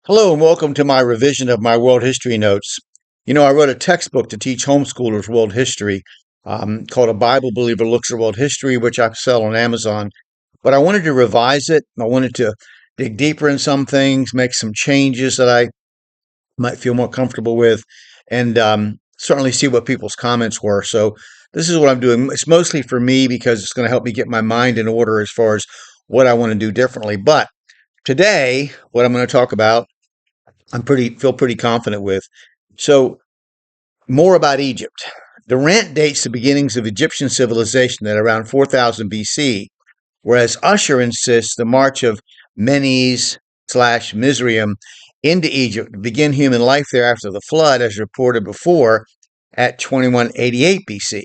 Hello and welcome to my revision of my world history notes. I wrote a textbook to teach homeschoolers world history called A Bible Believer Looks at World History, which I sell on Amazon. But I wanted to revise it. I wanted to dig deeper in some things, make some changes that I might feel more comfortable with, and certainly see what people's comments were. So this is what I'm doing. It's mostly for me because it's going to help me get my mind in order as far as what I want to do differently. But today, what I'm going to talk about feel pretty confident with. So more about Egypt. Durant dates the beginnings of Egyptian civilization at around 4000 BC, whereas Usher insists the march of Menes/Mizraim into Egypt to begin human life there after the flood, as reported before, at 2188 BC.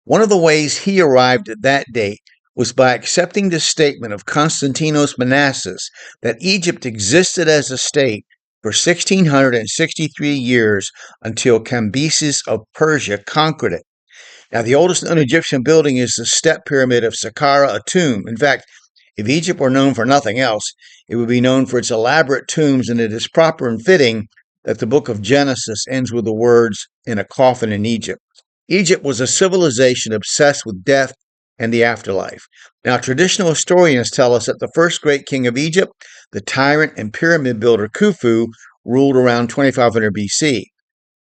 One of the ways he arrived at that date was by accepting the statement of Constantinos Manassas that Egypt existed as a state for 1663 years until Cambyses of Persia conquered it. Now, the oldest known Egyptian building is the step pyramid of Saqqara, a tomb. In fact, if Egypt were known for nothing else, it would be known for its elaborate tombs, and it is proper and fitting that the book of Genesis ends with the words, "in a coffin in Egypt." Egypt was a civilization obsessed with death and the afterlife. Now, traditional historians tell us that the first great king of Egypt, the tyrant and pyramid builder Khufu, ruled around 2500 BC.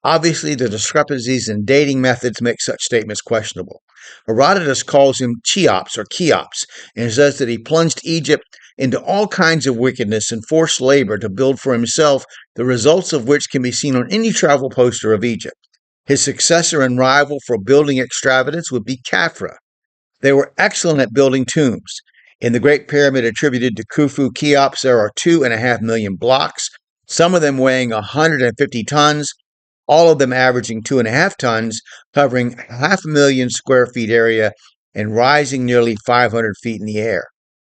Obviously, the discrepancies in dating methods make such statements questionable. Herodotus calls him Cheops or Cheops and says that he plunged Egypt into all kinds of wickedness and forced labor to build for himself, the results of which can be seen on any travel poster of Egypt. His successor and rival for building extravagance would be Khafra. They were excellent at building tombs. In the Great Pyramid attributed to Khufu Cheops, there are 2.5 million blocks, some of them weighing 150 tons, all of them averaging 2.5 tons, covering 500,000 square feet area and rising nearly 500 feet in the air.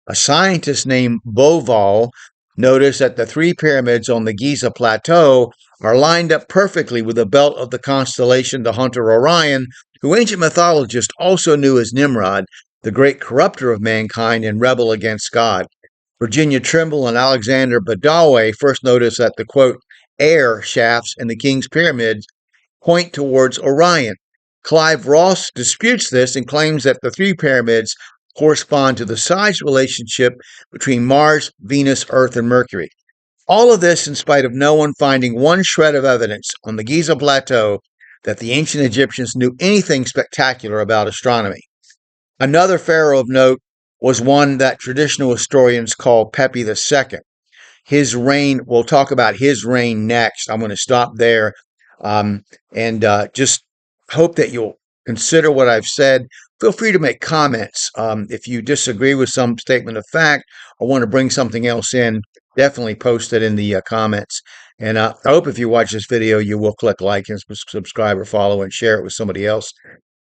A scientist named Boval noticed that the three pyramids on the Giza Plateau are lined up perfectly with the belt of the constellation the hunter Orion, who ancient mythologists also knew as Nimrod, the great corrupter of mankind and rebel against God. Virginia Trimble and Alexander Badawi first noticed that the, quote, air shafts in the king's pyramids point towards Orion. Clive Ross disputes this and claims that the three pyramids correspond to the size relationship between Mars, Venus, Earth, and Mercury. All of this in spite of no one finding one shred of evidence on the Giza Plateau that the ancient Egyptians knew anything spectacular about astronomy. Another pharaoh of note was one that traditional historians call Pepi II. His reign, we'll talk about his reign next. I'm going to stop there and just hope that you'll consider what I've said. Feel free to make comments. If you disagree with some statement of fact or want to bring something else in, definitely post it in the comments. And I hope if you watch this video, you will click like and subscribe or follow and share it with somebody else.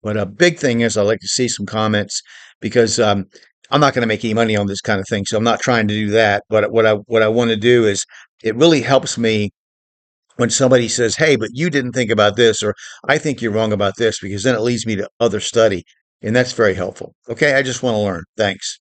But a big thing is I like to see some comments because I'm not going to make any money on this kind of thing, so I'm not trying to do that. But what I want to do is it really helps me when somebody says, "Hey, but you didn't think about this," or "I think you're wrong about this," because then it leads me to other study, and that's very helpful. Okay, I just want to learn. Thanks.